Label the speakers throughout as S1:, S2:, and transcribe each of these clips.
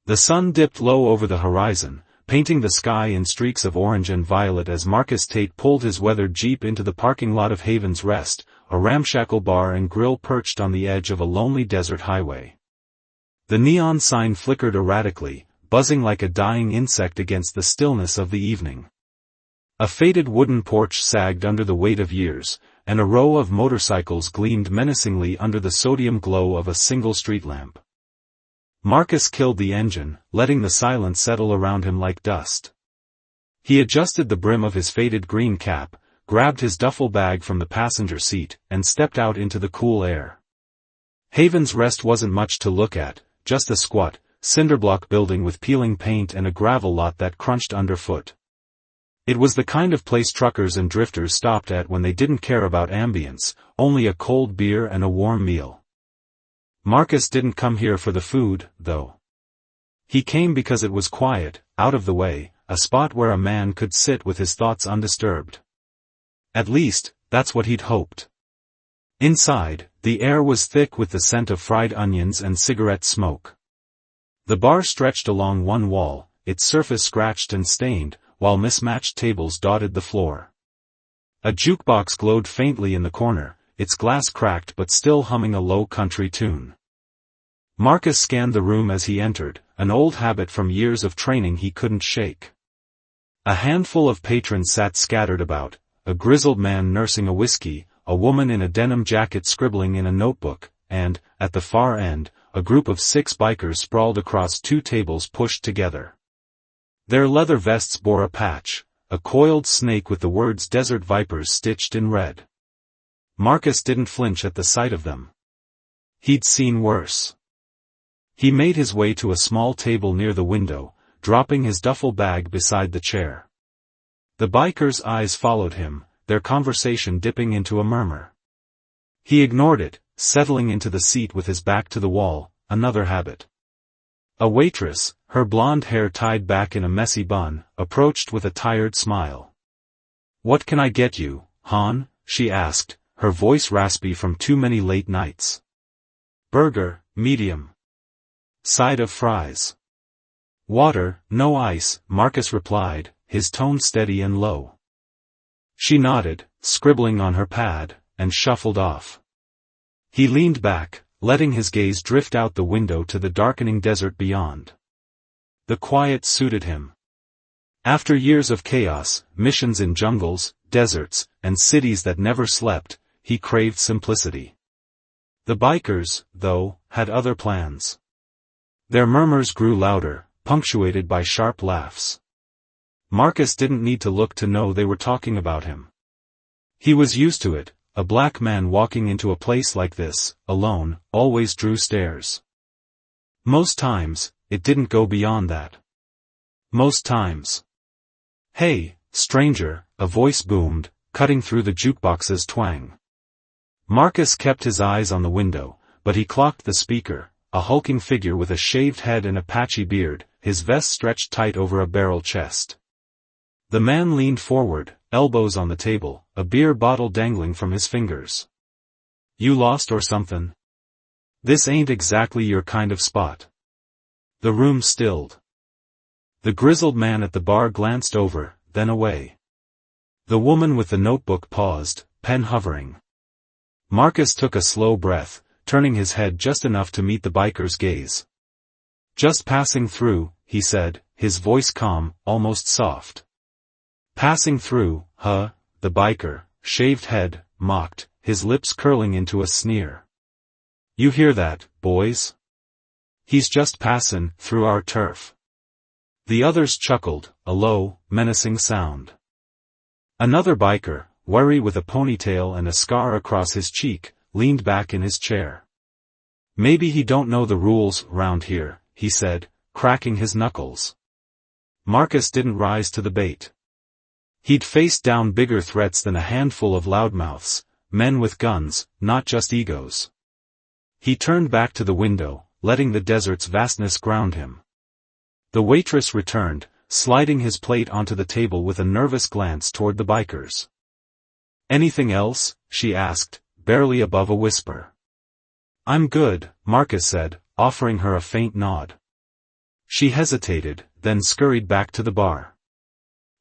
S1: The sun dipped low over the horizon, painting the sky in streaks of orange and violet as Marcus Tate pulled his weathered Jeep into the parking lot of Haven's Rest, a ramshackle bar and grill perched on the edge of a lonely desert highway. The neon sign flickered erratically, buzzing like a dying insect against the stillness of the evening. A faded wooden porch sagged under the weight of years, and a row of motorcycles gleamed menacingly under the sodium glow of a single street lamp. Marcus killed the engine, letting the silence settle around him like dust. He adjusted the brim of his faded green cap, grabbed his duffel bag from the passenger seat, and stepped out into the cool air. Haven's Rest wasn't much to look at, just a squat, cinderblock building with peeling paint and a gravel lot that crunched underfoot. It was the kind of place truckers and drifters stopped at when they didn't care about ambience, only a cold beer and a warm meal. Marcus didn't come here for the food, though. He came because it was quiet, out of the way, a spot where a man could sit with his thoughts undisturbed. At least, that's what he'd hoped. Inside, the air was thick with the scent of fried onions and cigarette smoke. The bar stretched along one wall, its surface scratched and stained, while mismatched tables dotted the floor. A jukebox glowed faintly in the corner, its glass cracked but still humming a low country tune. Marcus scanned the room as he entered, an old habit from years of training he couldn't shake. A handful of patrons sat scattered about, a grizzled man nursing a whiskey, a woman in a denim jacket scribbling in a notebook, and, at the far end, a group of 6 bikers sprawled across 2 tables pushed together. Their leather vests bore a patch, a coiled snake with the words Desert Vipers stitched in red. Marcus didn't flinch at the sight of them. He'd seen worse. He made his way to a small table near the window, dropping his duffel bag beside the chair. The bikers' eyes followed him, their conversation dipping into a murmur. He ignored it, settling into the seat with his back to the wall, another habit. A waitress, her blonde hair tied back in a messy bun, approached with a tired smile. "What can I get you, hon?" she asked, her voice raspy from too many late nights. "Burger, medium. Side of fries." "Water, no ice," Marcus replied, his tone steady and low. She nodded, scribbling on her pad, and shuffled off. He leaned back, letting his gaze drift out the window to the darkening desert beyond. The quiet suited him. After years of chaos, missions in jungles, deserts, and cities that never slept, he craved simplicity. The bikers, though, had other plans. Their murmurs grew louder, punctuated by sharp laughs. Marcus didn't need to look to know they were talking about him. He was used to it. A black man walking into a place like this, alone, always drew stares. Most times, it didn't go beyond that. Most times. "Hey, stranger," a voice boomed, cutting through the jukebox's twang. Marcus kept his eyes on the window, but he clocked the speaker, a hulking figure with a shaved head and a patchy beard, his vest stretched tight over a barrel chest. The man leaned forward, elbows on the table, a beer bottle dangling from his fingers. "You lost or something? This ain't exactly your kind of spot." The room stilled. The grizzled man at the bar glanced over, then away. The woman with the notebook paused, pen hovering. Marcus took a slow breath, turning his head just enough to meet the biker's gaze. "Just passing through," he said, his voice calm, almost soft. "Passing through, huh?" the biker, shaved head, mocked, his lips curling into a sneer. "You hear that, boys? He's just passin' through our turf." The others chuckled, a low, menacing sound. Another biker, wiry with a ponytail and a scar across his cheek, leaned back in his chair. "Maybe he don't know the rules round here," he said, cracking his knuckles. Marcus didn't rise to the bait. He'd faced down bigger threats than a handful of loudmouths, men with guns, not just egos. He turned back to the window, letting the desert's vastness ground him. The waitress returned, sliding his plate onto the table with a nervous glance toward the bikers. "Anything else?" she asked, barely above a whisper. "I'm good," Marcus said, offering her a faint nod. She hesitated, then scurried back to the bar.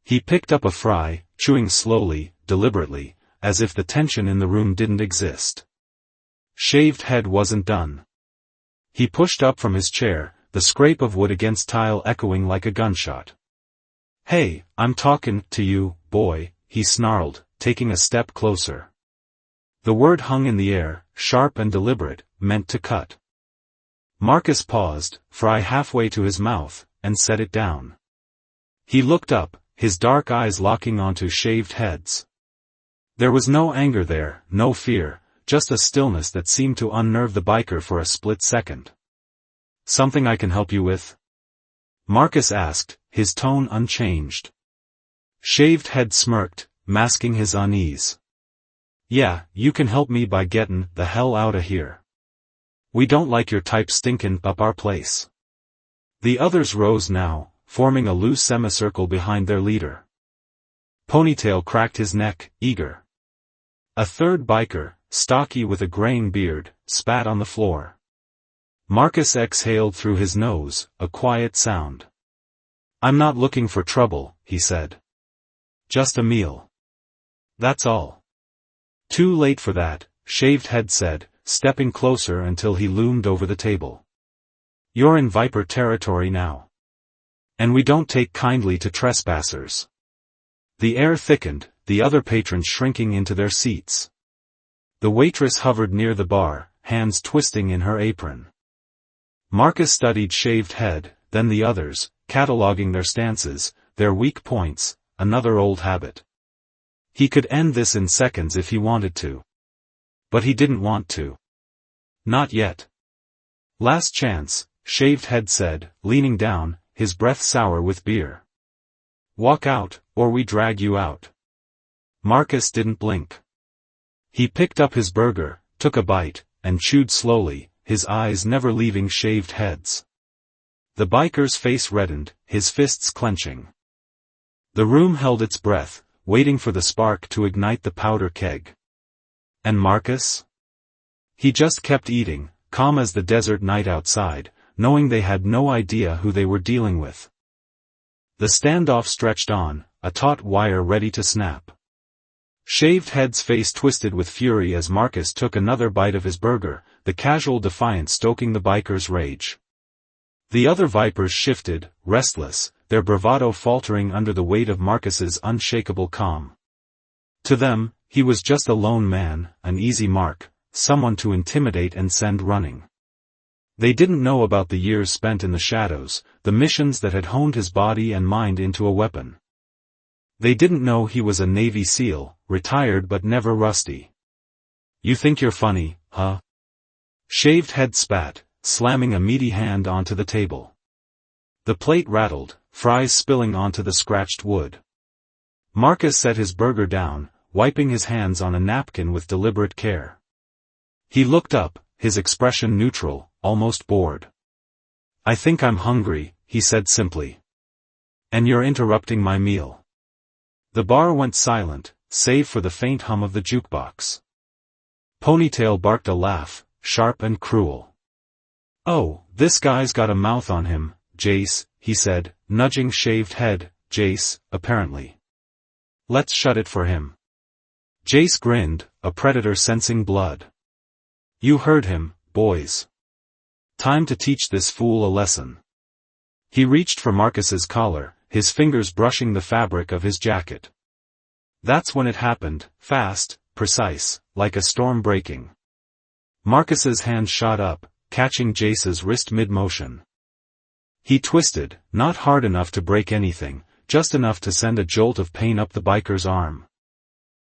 S1: He picked up a fry, chewing slowly, deliberately, as if the tension in the room didn't exist. Shaved Head wasn't done. He pushed up from his chair, the scrape of wood against tile echoing like a gunshot. "Hey, I'm talking to you, boy," he snarled, taking a step closer. The word hung in the air, sharp and deliberate, meant to cut. Marcus paused, fry halfway to his mouth, and set it down. He looked up, his dark eyes locking onto Shaved Head's. There was no anger there, no fear, just a stillness that seemed to unnerve the biker for a split second. "Something I can help you with?" Marcus asked, his tone unchanged. Shaved Head smirked, masking his unease. "Yeah, you can help me by gettin' the hell outta here. We don't like your type stinkin' up our place." The others rose now, forming a loose semicircle behind their leader. Ponytail cracked his neck, eager. A third biker, stocky with a graying beard, spat on the floor. Marcus exhaled through his nose, a quiet sound. "I'm not looking for trouble," he said. "Just a meal. That's all." "Too late for that," Shaved Head said, stepping closer until he loomed over the table. "You're in Viper territory now. And we don't take kindly to trespassers." The air thickened, the other patrons shrinking into their seats. The waitress hovered near the bar, hands twisting in her apron. Marcus studied Shaved Head, then the others, cataloging their stances, their weak points, another old habit. He could end this in seconds if he wanted to. But he didn't want to. Not yet. "Last chance," Shaved Head said, leaning down, his breath sour with beer. "Walk out, or we drag you out." Marcus didn't blink. He picked up his burger, took a bite, and chewed slowly, his eyes never leaving Shaved Head's. The biker's face reddened, his fists clenching. The room held its breath, waiting for the spark to ignite the powder keg. And Marcus? He just kept eating, calm as the desert night outside, knowing they had no idea who they were dealing with. The standoff stretched on, a taut wire ready to snap. Shaved Head's face twisted with fury as Marcus took another bite of his burger, the casual defiance stoking the biker's rage. The other vipers shifted, restless, their bravado faltering under the weight of Marcus's unshakable calm. To them, he was just a lone man, an easy mark, someone to intimidate and send running. They didn't know about the years spent in the shadows, the missions that had honed his body and mind into a weapon. They didn't know he was a Navy SEAL, retired but never rusty. "You think you're funny, huh?" Shaved Head spat, slamming a meaty hand onto the table. The plate rattled, fries spilling onto the scratched wood. Marcus set his burger down, wiping his hands on a napkin with deliberate care. He looked up, his expression neutral, almost bored. "I think I'm hungry," he said simply. "And you're interrupting my meal." The bar went silent, save for the faint hum of the jukebox. Ponytail barked a laugh, sharp and cruel. "Oh, this guy's got a mouth on him, Jace," he said, nudging Shaved Head. "Jace, apparently. Let's shut it for him." Jace grinned, a predator sensing blood. "You heard him, boys. Time to teach this fool a lesson." He reached for Marcus's collar, his fingers brushing the fabric of his jacket. That's when it happened, fast, precise, like a storm breaking. Marcus's hand shot up, catching Jace's wrist mid-motion. He twisted, not hard enough to break anything, just enough to send a jolt of pain up the biker's arm.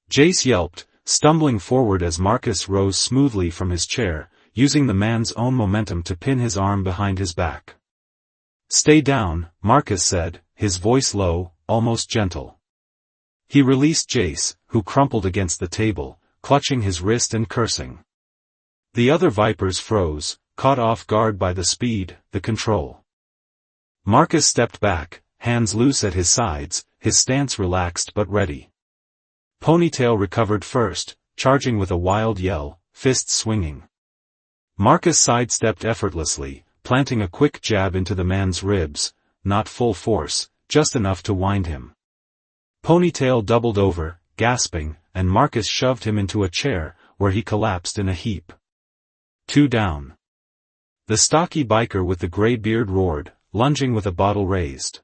S1: Jace yelped, stumbling forward as Marcus rose smoothly from his chair, using the man's own momentum to pin his arm behind his back. "Stay down," Marcus said, his voice low, almost gentle. He released Jace, who crumpled against the table, clutching his wrist and cursing. The other vipers froze, caught off guard by the speed, the control. Marcus stepped back, hands loose at his sides, his stance relaxed but ready. Ponytail recovered first, charging with a wild yell, fists swinging. Marcus sidestepped effortlessly, planting a quick jab into the man's ribs, not full force, just enough to wind him. Ponytail doubled over, gasping, and Marcus shoved him into a chair, where he collapsed in a heap. 2 down. The stocky biker with the gray beard roared, lunging with a bottle raised.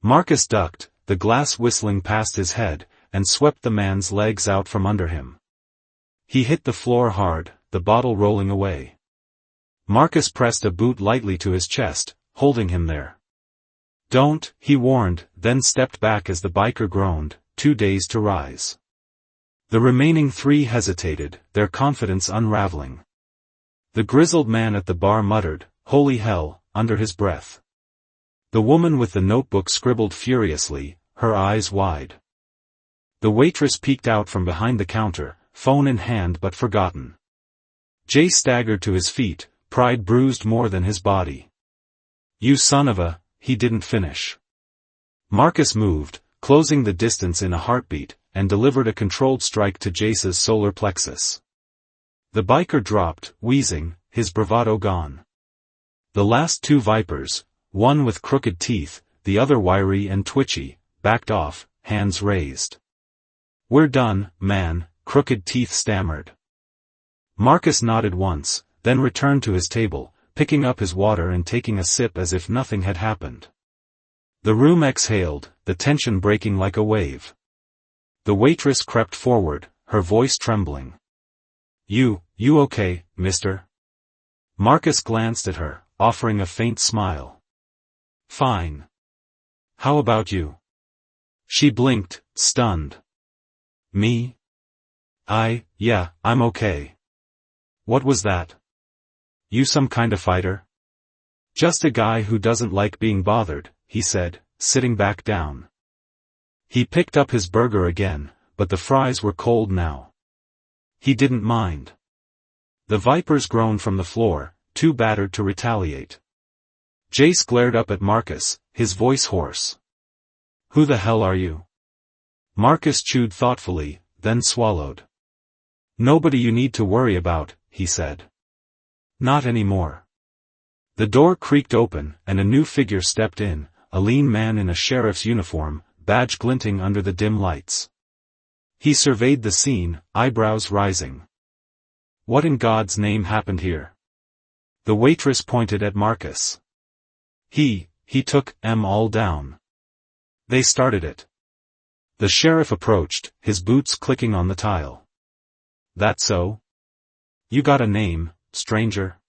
S1: Marcus ducked, the glass whistling past his head, and swept the man's legs out from under him. He hit the floor hard, the bottle rolling away. Marcus pressed a boot lightly to his chest, holding him there. "Don't," he warned, then stepped back as the biker groaned, too dazed to rise. The remaining 3 hesitated, their confidence unraveling. The grizzled man at the bar muttered, "Holy hell," under his breath. The woman with the notebook scribbled furiously, her eyes wide. The waitress peeked out from behind the counter, phone in hand but forgotten. Jay staggered to his feet, pride bruised more than his body. "You son of a," he didn't finish. Marcus moved, closing the distance in a heartbeat, and delivered a controlled strike to Jace's solar plexus. The biker dropped, wheezing, his bravado gone. The last 2 vipers, one with crooked teeth, the other wiry and twitchy, backed off, hands raised. "We're done, man," Crooked Teeth stammered. Marcus nodded once, then returned to his table, picking up his water and taking a sip as if nothing had happened. The room exhaled, the tension breaking like a wave. The waitress crept forward, her voice trembling. You okay, mister?" Marcus glanced at her, offering a faint smile. "Fine. How about you?" She blinked, stunned. "Me? Yeah, I'm okay." "What was that? You some kind of fighter?" "Just a guy who doesn't like being bothered," he said, sitting back down. He picked up his burger again, but the fries were cold now. He didn't mind. The vipers groaned from the floor, too battered to retaliate. Jace glared up at Marcus, his voice hoarse. "Who the hell are you?" Marcus chewed thoughtfully, then swallowed. "Nobody you need to worry about," he said. "Not anymore." The door creaked open, and a new figure stepped in, a lean man in a sheriff's uniform, badge glinting under the dim lights. He surveyed the scene, eyebrows rising. "What in God's name happened here?" The waitress pointed at Marcus. He took them all down. They started it." The sheriff approached, his boots clicking on the tile. "That so? You got a name, stranger?"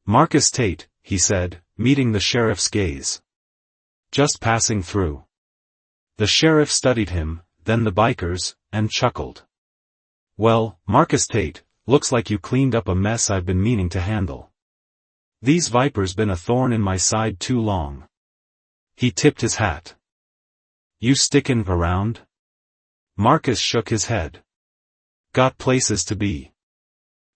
S1: "Marcus Tate," he said, meeting the sheriff's gaze. "Just passing through." The sheriff studied him, then the bikers, and chuckled. "Well, Marcus Tate, looks like you cleaned up a mess I've been meaning to handle. These vipers been a thorn in my side too long." He tipped his hat. "You stickin' around?" Marcus shook his head. "Got places to be."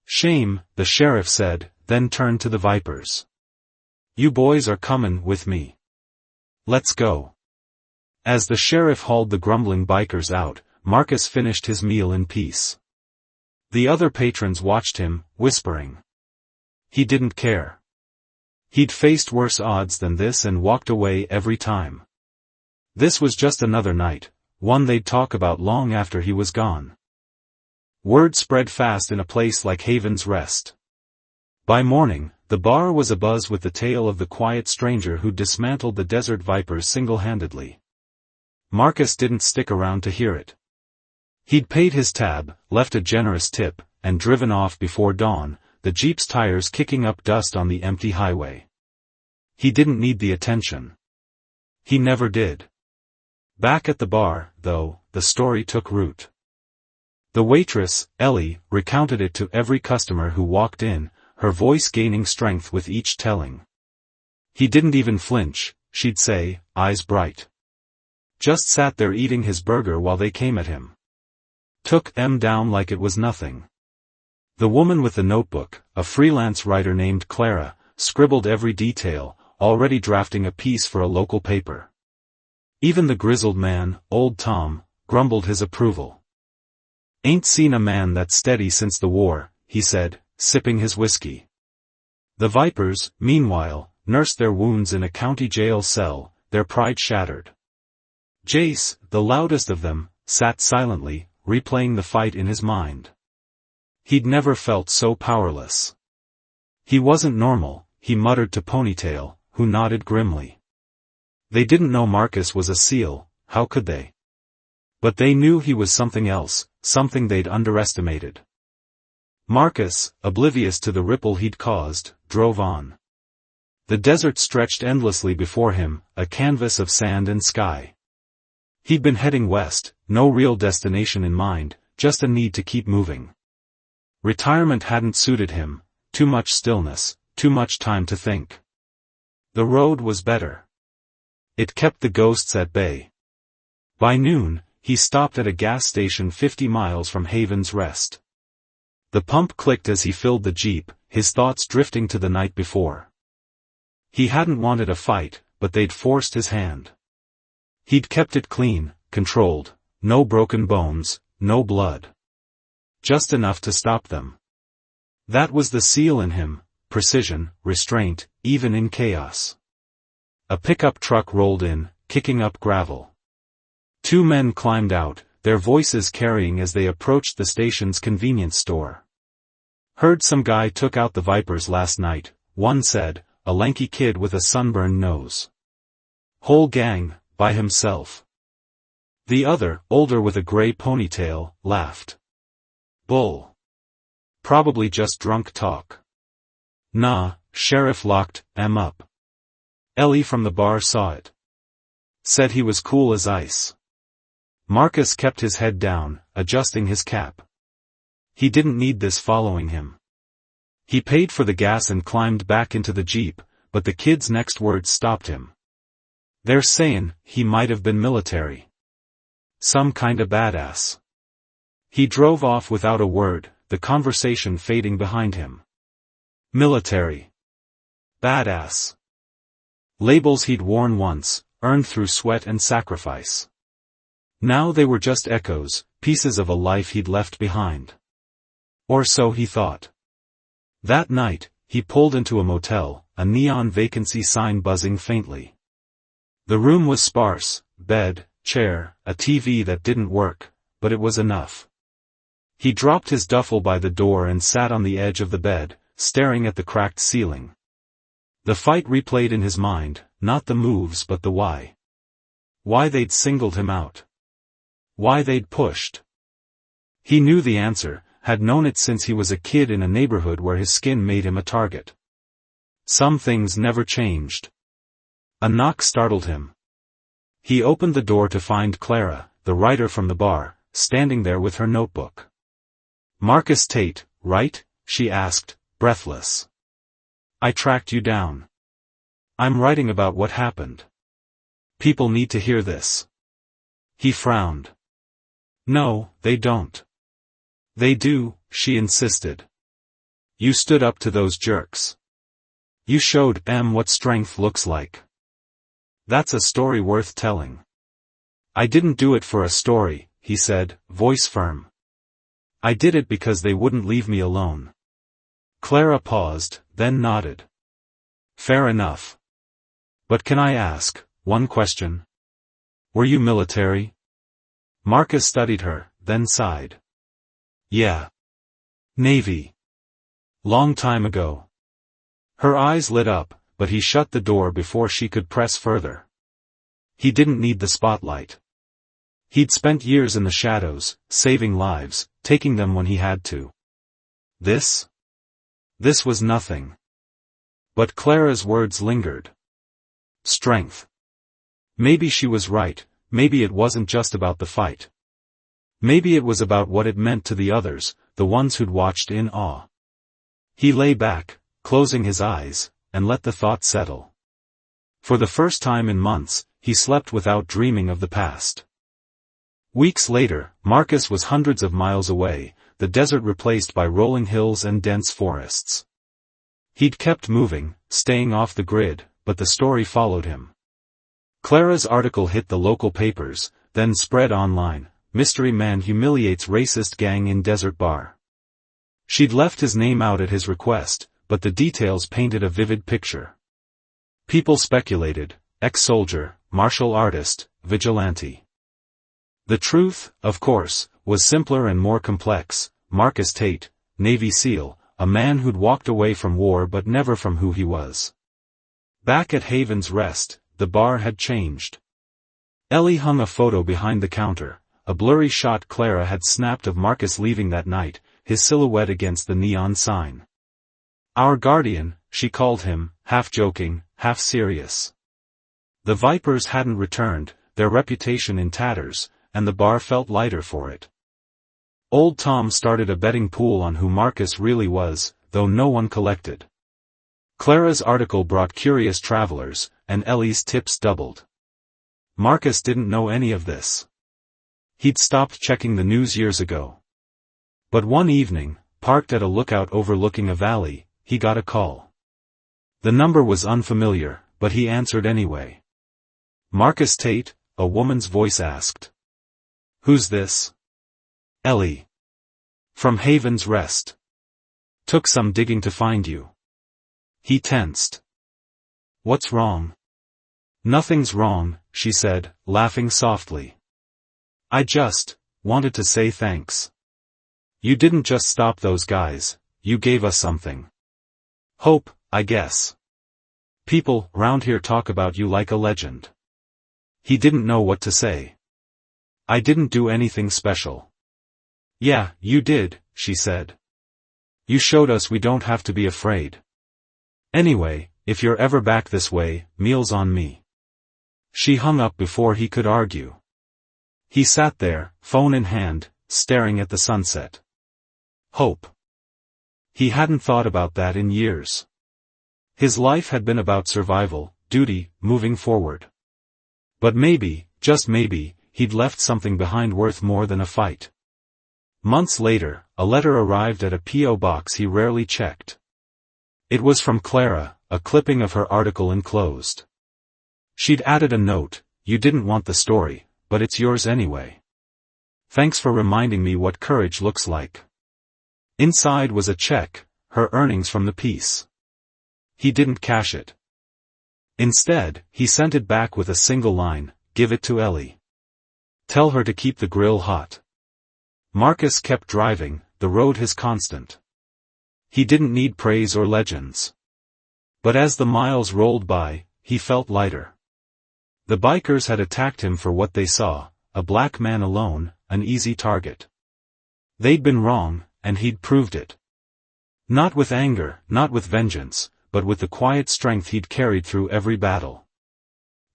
S1: "Shame," the sheriff said, then turned to the vipers. "You boys are comin' with me. Let's go." As the sheriff hauled the grumbling bikers out, Marcus finished his meal in peace. The other patrons watched him, whispering. He didn't care. He'd faced worse odds than this and walked away every time. This was just another night, one they'd talk about long after he was gone. Word spread fast in a place like Haven's Rest. By morning, the bar was abuzz with the tale of the quiet stranger who dismantled the Desert Vipers single-handedly. Marcus didn't stick around to hear it. He'd paid his tab, left a generous tip, and driven off before dawn, the Jeep's tires kicking up dust on the empty highway. He didn't need the attention. He never did. Back at the bar, though, the story took root. The waitress, Ellie, recounted it to every customer who walked in, her voice gaining strength with each telling. He didn't even flinch, she'd say, eyes bright. Just sat there eating his burger while they came at him. Took them down like it was nothing. The woman with the notebook, a freelance writer named Clara, scribbled every detail, already drafting a piece for a local paper. Even the grizzled man, Old Tom, grumbled his approval. "Ain't seen a man that steady since the war," he said, sipping his whiskey. The Vipers, meanwhile, nursed their wounds in a county jail cell, their pride shattered. Jace, the loudest of them, sat silently, replaying the fight in his mind. He'd never felt so powerless. He wasn't normal, he muttered to Ponytail, who nodded grimly. They didn't know Marcus was a seal, how could they? But they knew he was something else, something they'd underestimated. Marcus, oblivious to the ripple he'd caused, drove on. The desert stretched endlessly before him, a canvas of sand and sky. He'd been heading west, no real destination in mind, just a need to keep moving. Retirement hadn't suited him, too much stillness, too much time to think. The road was better. It kept the ghosts at bay. By noon, he stopped at a gas station 50 miles from Haven's Rest. The pump clicked as he filled the Jeep, his thoughts drifting to the night before. He hadn't wanted a fight, but they'd forced his hand. He'd kept it clean, controlled, no broken bones, no blood. Just enough to stop them. That was the seal in him, precision, restraint, even in chaos. A pickup truck rolled in, kicking up gravel. 2 men climbed out, their voices carrying as they approached the station's convenience store. Heard some guy took out the Vipers last night, one said, a lanky kid with a sunburned nose. Whole gang, by himself. The other, older with a gray ponytail, laughed. Bull. Probably just drunk talk. Nah, sheriff locked em up. Ellie from the bar saw it. Said he was cool as ice. Marcus kept his head down, adjusting his cap. He didn't need this following him. He paid for the gas and climbed back into the Jeep, but the kid's next words stopped him. They're saying he might have been military. Some kinda badass. He drove off without a word, the conversation fading behind him. Military. Badass. Labels he'd worn once, earned through sweat and sacrifice. Now they were just echoes, pieces of a life he'd left behind. Or so he thought. That night, he pulled into a motel, a neon vacancy sign buzzing faintly. The room was sparse, bed, chair, a TV that didn't work, but it was enough. He dropped his duffel by the door and sat on the edge of the bed, staring at the cracked ceiling. The fight replayed in his mind, not the moves but the why. Why they'd singled him out. Why they'd pushed. He knew the answer, had known it since he was a kid in a neighborhood where his skin made him a target. Some things never changed. A knock startled him. He opened the door to find Clara, the writer from the bar, standing there with her notebook. Marcus Tate, right? She asked, breathless. I tracked you down. I'm writing about what happened. People need to hear this. He frowned. No, they don't. They do, she insisted. You stood up to those jerks. You showed them what strength looks like. That's a story worth telling. I didn't do it for a story, he said, voice firm. I did it because they wouldn't leave me alone. Clara paused, then nodded. Fair enough. But can I ask, one question? Were you military? Marcus studied her, then sighed. Yeah. Navy. Long time ago. Her eyes lit up, but he shut the door before she could press further. He didn't need the spotlight. He'd spent years in the shadows, saving lives, taking them when he had to. This was nothing. But Clara's words lingered. Strength. Maybe she was right, maybe it wasn't just about the fight. Maybe it was about what it meant to the others, the ones who'd watched in awe. He lay back, closing his eyes, and let the thought settle. For the first time in months, he slept without dreaming of the past. Weeks later, Marcus was hundreds of miles away, the desert replaced by rolling hills and dense forests. He'd kept moving, staying off the grid, but the story followed him. Clara's article hit the local papers, then spread online. Mystery man humiliates racist gang in desert bar. She'd left his name out at his request, but the details painted a vivid picture. People speculated: ex-soldier, martial artist, vigilante. The truth, of course, was simpler and more complex. Marcus Tate, Navy SEAL, a man who'd walked away from war but never from who he was. Back at Haven's Rest, the bar had changed. Ellie hung a photo behind the counter, a blurry shot Clara had snapped of Marcus leaving that night, his silhouette against the neon sign. "Our guardian," she called him, half joking, half serious. The Vipers hadn't returned, their reputation in tatters, and the bar felt lighter for it. Old Tom started a betting pool on who Marcus really was, though no one collected. Clara's article brought curious travelers, and Ellie's tips doubled. Marcus didn't know any of this. He'd stopped checking the news years ago. But one evening, parked at a lookout overlooking a valley, he got a call. The number was unfamiliar, but he answered anyway. "Marcus Tate?" a woman's voice asked. "Who's this?" "Ellie. From Haven's Rest. Took some digging to find you." He tensed. "What's wrong?" "Nothing's wrong," she said, laughing softly. "I just wanted to say thanks. You didn't just stop those guys, you gave us something. Hope, I guess. People round here talk about you like a legend." He didn't know what to say. "I didn't do anything special." "Yeah, you did," she said. "You showed us we don't have to be afraid. Anyway, if you're ever back this way, meal's on me." She hung up before he could argue. He sat there, phone in hand, staring at the sunset. Hope. He hadn't thought about that in years. His life had been about survival, duty, moving forward. But maybe, just maybe, he'd left something behind worth more than a fight. Months later, a letter arrived at a P.O. box he rarely checked. It was from Clara, a clipping of her article enclosed. She'd added a note: "You didn't want the story, but it's yours anyway. Thanks for reminding me what courage looks like." Inside was a check, her earnings from the piece. He didn't cash it. Instead, he sent it back with a single line: "Give it to Ellie. Tell her to keep the grill hot." Marcus kept driving, the road his constant. He didn't need praise or legends. But as the miles rolled by, he felt lighter. The bikers had attacked him for what they saw: a black man alone, an easy target. They'd been wrong, and he'd proved it. Not with anger, not with vengeance, but with the quiet strength he'd carried through every battle.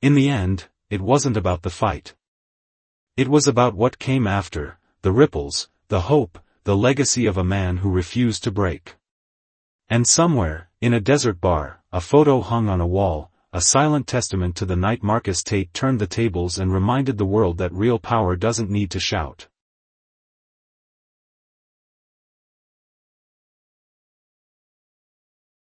S1: In the end, it wasn't about the fight. It was about what came after, the ripples, the hope, the legacy of a man who refused to break. And somewhere, in a desert bar, a photo hung on a wall, a silent testament to the night Marcus Tate turned the tables and reminded the world that real power doesn't need to shout.